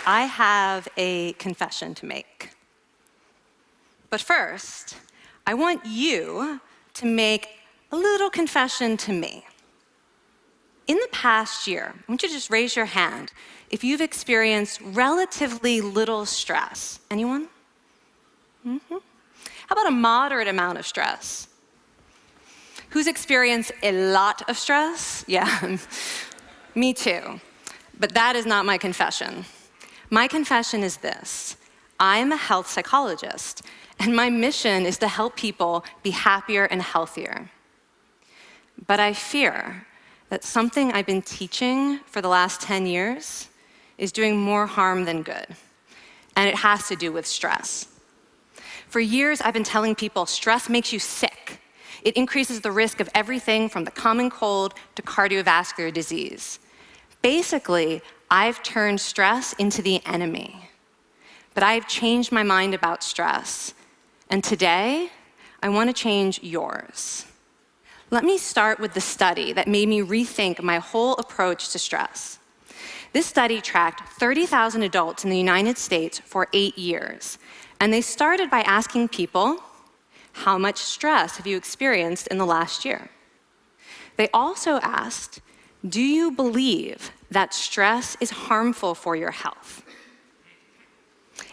I have a confession to make. But first, I want you to make a little confession to me. In the past year, I want you to just raise your hand if you've experienced relatively little stress. Anyone? How about a moderate amount of stress? Who's experienced a lot of stress? Yeah, me too. But that is not my confession. My confession is this: I'm a health psychologist, and my mission is to help people be happier and healthier. But I fear that something I've been teaching for the last 10 years is doing more harm than good, and it has to do with stress. For years, I've been telling people stress makes you sick. It increases the risk of everything from the common cold to cardiovascular disease. Basically, I've turned stress into the enemy. But I've changed my mind about stress. And today, I want to change yours. Let me start with the study that made me rethink my whole approach to stress. This study tracked 30,000 adults in the United States for 8 years. And they started by asking people, how much stress have you experienced in the last year? They also asked, do you believe that stress is harmful for your health?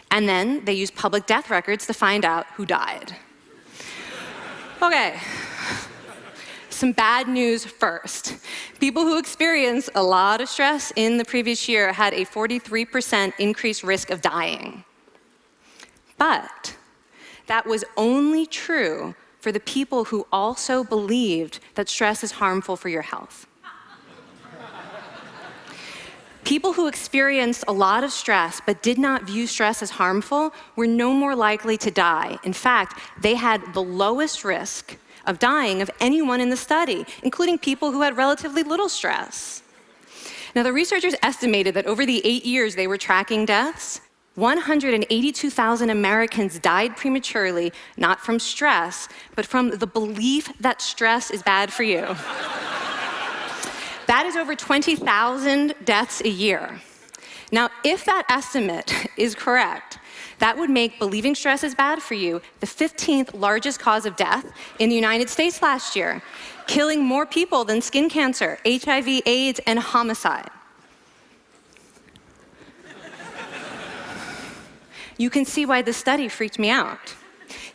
And then they used public death records to find out who died. Okay, some bad news first. People who experienced a lot of stress in the previous year had a 43% increased risk of dying. But that was only true for the people who also believed that stress is harmful for your health. People who experienced a lot of stress but did not view stress as harmful were no more likely to die. In fact, they had the lowest risk of dying of anyone in the study, including people who had relatively little stress. Now, the researchers estimated that over the 8 years they were tracking deaths, 182,000 Americans died prematurely, not from stress, but from the belief that stress is bad for you. That is over 20,000 deaths a year. Now, if that estimate is correct, that would make believing stress is bad for you the 15th largest cause of death in the United States last year, killing more people than skin cancer, HIV, AIDS, and homicide. You can see why this study freaked me out.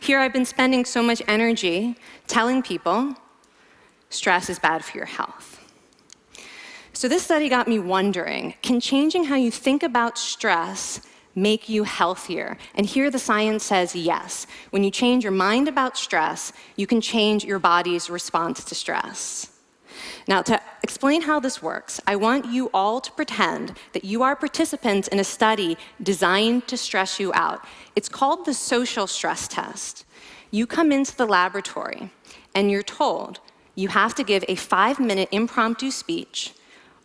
Here I've been spending so much energy telling people stress is bad for your health. So this study got me wondering, can changing how you think about stress make you healthier? And here the science says yes. When you change your mind about stress, you can change your body's response to stress. Now, to explain how this works, I want you all to pretend that you are participants in a study designed to stress you out. It's called the social stress test. You come into the laboratory, and you're told you have to give a 5-minute impromptu speech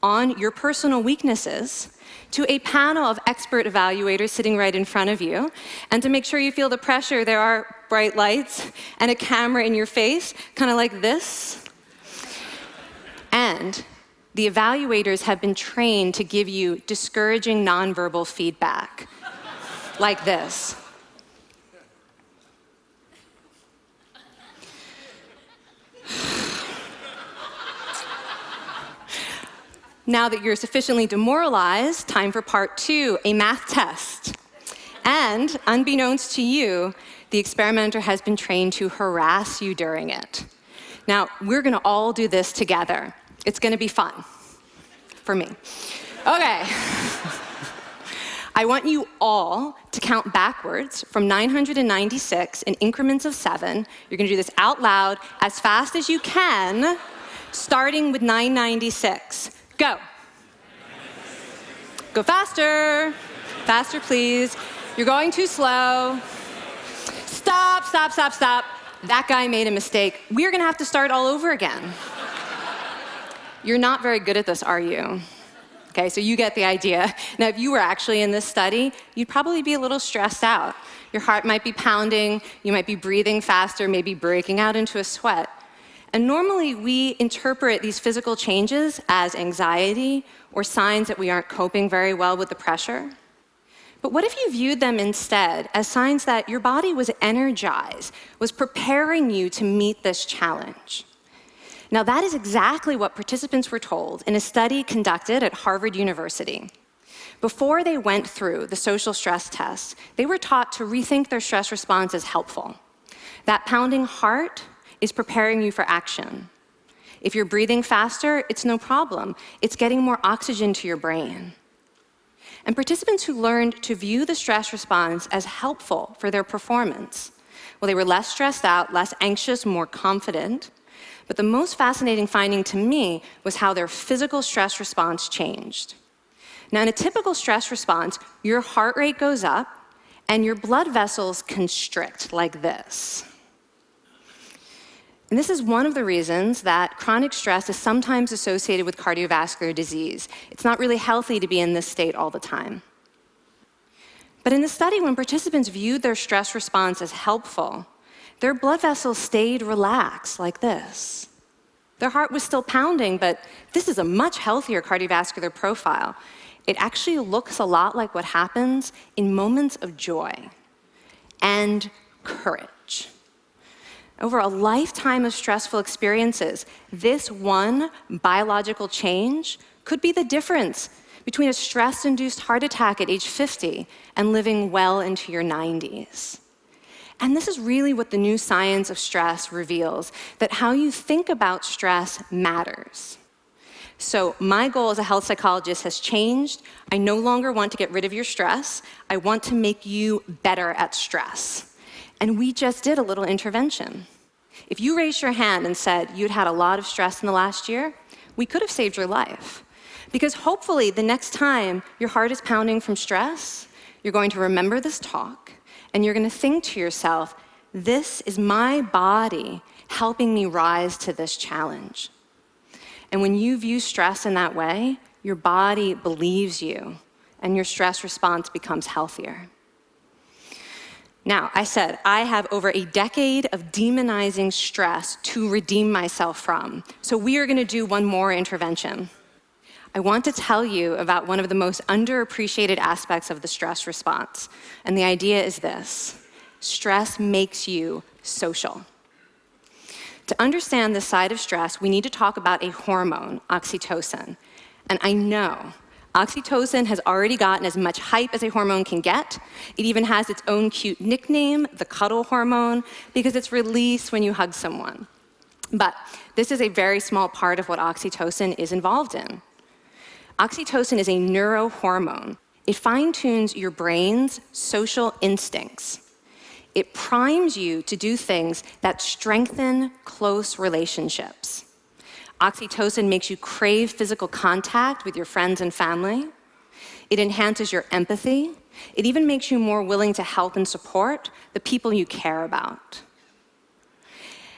on your personal weaknesses to a panel of expert evaluators sitting right in front of you. And to make sure you feel the pressure, there are bright lights and a camera in your face, kind of like this. And the evaluators have been trained to give you discouraging nonverbal feedback, like this. Now that you're sufficiently demoralized, time for part 2, a math test. And unbeknownst to you, the experimenter has been trained to harass you during it. Now, we're going to all do this together. It's going to be fun. For me. Okay. I want you all to count backwards from 996 in increments of 7. You're going to do this out loud as fast as you can, starting with 996. Go. Go faster. Faster, please. You're going too slow. Stop, stop, stop, stop. That guy made a mistake. We're going to have to start all over again. You're not very good at this, are you? Okay, so you get the idea. Now, if you were actually in this study, you'd probably be a little stressed out. Your heart might be pounding, you might be breathing faster, maybe breaking out into a sweat. And normally, we interpret these physical changes as anxiety or signs that we aren't coping very well with the pressure. But what if you viewed them instead as signs that your body was energized, was preparing you to meet this challenge? Now, that is exactly what participants were told in a study conducted at Harvard University. Before they went through the social stress test, they were taught to rethink their stress response as helpful. That pounding heart is preparing you for action. If you're breathing faster, it's no problem. It's getting more oxygen to your brain. And participants who learned to view the stress response as helpful for their performance, well, they were less stressed out, less anxious, more confident. But the most fascinating finding to me was how their physical stress response changed. Now, in a typical stress response, your heart rate goes up and your blood vessels constrict like this. And this is one of the reasons that chronic stress is sometimes associated with cardiovascular disease. It's not really healthy to be in this state all the time. But in the study, when participants viewed their stress response as helpful, their blood vessels stayed relaxed like this. Their heart was still pounding, but this is a much healthier cardiovascular profile. It actually looks a lot like what happens in moments of joy and courage. Over a lifetime of stressful experiences, this one biological change could be the difference between a stress-induced heart attack at age 50 and living well into your 90s. And this is really what the new science of stress reveals, that how you think about stress matters. So my goal as a health psychologist has changed. I no longer want to get rid of your stress. I want to make you better at stress. And we just did a little intervention. If you raised your hand and said you'd had a lot of stress in the last year, we could have saved your life. Because hopefully the next time your heart is pounding from stress, you're going to remember this talk, and you're going to think to yourself, this is my body helping me rise to this challenge. And when you view stress in that way, your body believes you, and your stress response becomes healthier. Now, I said I have over a decade of demonizing stress to redeem myself from. So we are going to do one more intervention. I want to tell you about one of the most underappreciated aspects of the stress response. And the idea is this: stress makes you social. To understand this side of stress, we need to talk about a hormone, oxytocin. And I know oxytocin has already gotten as much hype as a hormone can get. It even has its own cute nickname, the cuddle hormone, because it's released when you hug someone. But this is a very small part of what oxytocin is involved in. Oxytocin is a neurohormone. It fine-tunes your brain's social instincts. It primes you to do things that strengthen close relationships. Oxytocin makes you crave physical contact with your friends and family. It enhances your empathy. It even makes you more willing to help and support the people you care about.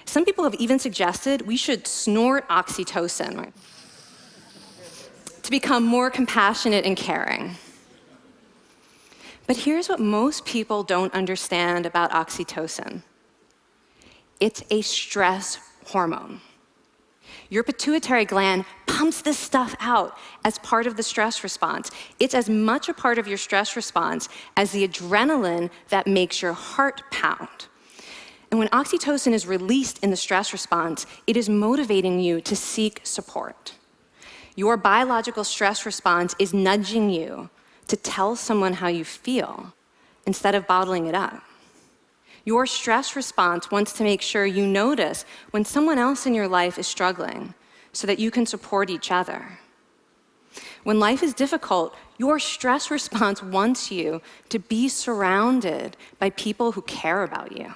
Some people have even suggested we should snort oxytocin to become more compassionate and caring. But here's what most people don't understand about oxytocin. It's a stress hormone. Your pituitary gland pumps this stuff out as part of the stress response. It's as much a part of your stress response as the adrenaline that makes your heart pound. And when oxytocin is released in the stress response, it is motivating you to seek support. Your biological stress response is nudging you to tell someone how you feel instead of bottling it up. Your stress response wants to make sure you notice when someone else in your life is struggling so that you can support each other. When life is difficult, your stress response wants you to be surrounded by people who care about you.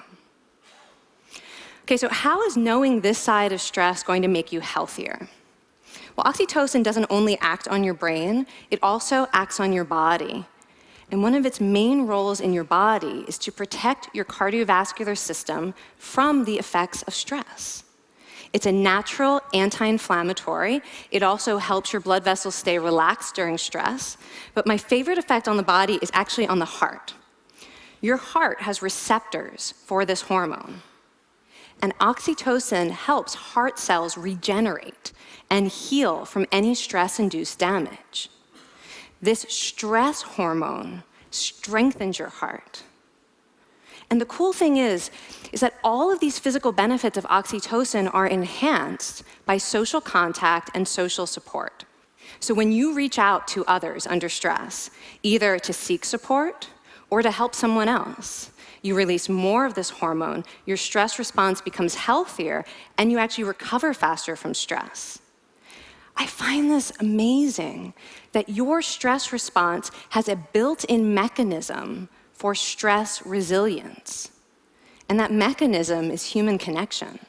Okay, so how is knowing this side of stress going to make you healthier? Well, oxytocin doesn't only act on your brain, it also acts on your body. And one of its main roles in your body is to protect your cardiovascular system from the effects of stress. It's a natural anti-inflammatory. It also helps your blood vessels stay relaxed during stress. But my favorite effect on the body is actually on the heart. Your heart has receptors for this hormone. And oxytocin helps heart cells regenerate and heal from any stress-induced damage. This stress hormone strengthens your heart. And the cool thing is that all of these physical benefits of oxytocin are enhanced by social contact and social support. So when you reach out to others under stress, either to seek support or to help someone else, you release more of this hormone, your stress response becomes healthier, and you actually recover faster from stress. I find this amazing that your stress response has a built-in mechanism for stress resilience. And that mechanism is human connection.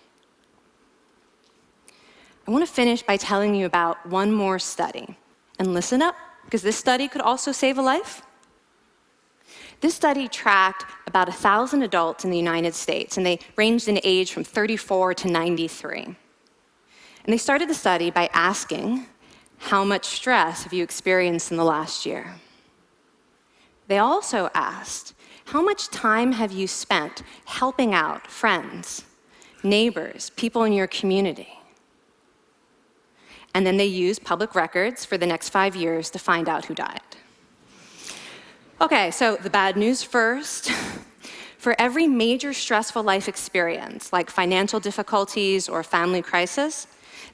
I want to finish by telling you about one more study. And listen up, because this study could also save a life. This study tracked about 1,000 adults in the United States, and they ranged in age from 34 to 93. And they started the study by asking, how much stress have you experienced in the last year? They also asked, how much time have you spent helping out friends, neighbors, people in your community? And then they used public records for the next 5 years to find out who died. Okay, so the bad news first. For every major stressful life experience, like financial difficulties or family crisis,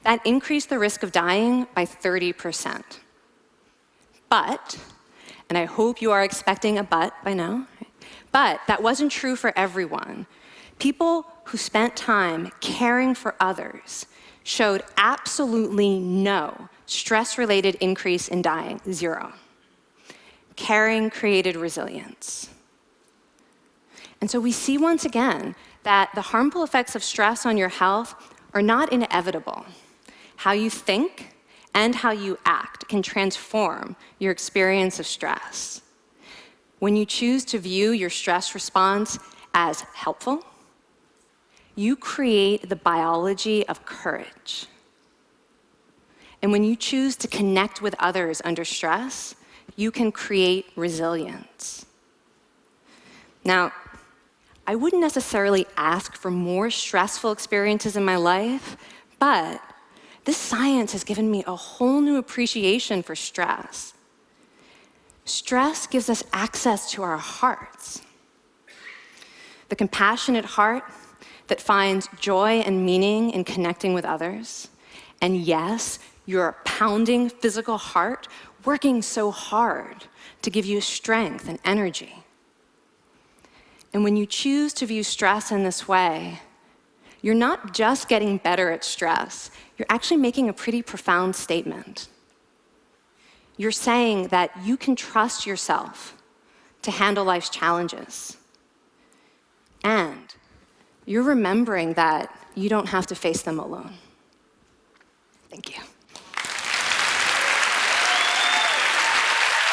that increased the risk of dying by 30%. But, and I hope you are expecting a but by now, but that wasn't true for everyone. People who spent time caring for others showed absolutely no stress-related increase in dying, 0. Caring created resilience. And so we see once again that the harmful effects of stress on your health are not inevitable. How you think and how you act can transform your experience of stress. When you choose to view your stress response as helpful, you create the biology of courage. And when you choose to connect with others under stress, you can create resilience. Now, I wouldn't necessarily ask for more stressful experiences in my life, but this science has given me a whole new appreciation for stress. Stress gives us access to our hearts. The compassionate heart that finds joy and meaning in connecting with others. And yes, your pounding physical heart working so hard to give you strength and energy. And when you choose to view stress in this way, you're not just getting better at stress, you're actually making a pretty profound statement. You're saying that you can trust yourself to handle life's challenges. And you're remembering that you don't have to face them alone. Thank you.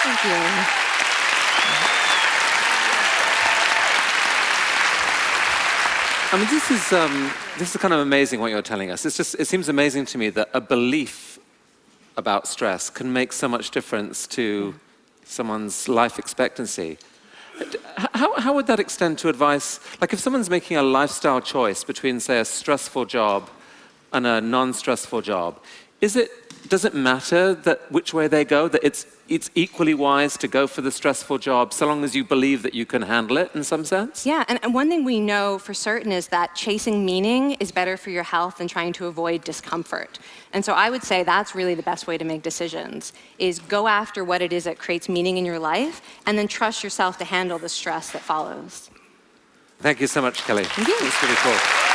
Thank you. I mean, this is kind of amazing what you're telling us. It seems amazing to me that a belief about stress can make so much difference to someone's life expectancy. How would that extend to advice? Like if someone's making a lifestyle choice between, say, a stressful job and a non-stressful job, does it matter that which way they go, that it's equally wise to go for the stressful job so long as you believe that you can handle it in some sense? Yeah, and one thing we know for certain is that chasing meaning is better for your health than trying to avoid discomfort. And so I would say that's really the best way to make decisions, is go after what it is that creates meaning in your life, and then trust yourself to handle the stress that follows. Thank you so much, Kelly. Thank you. It's really cool.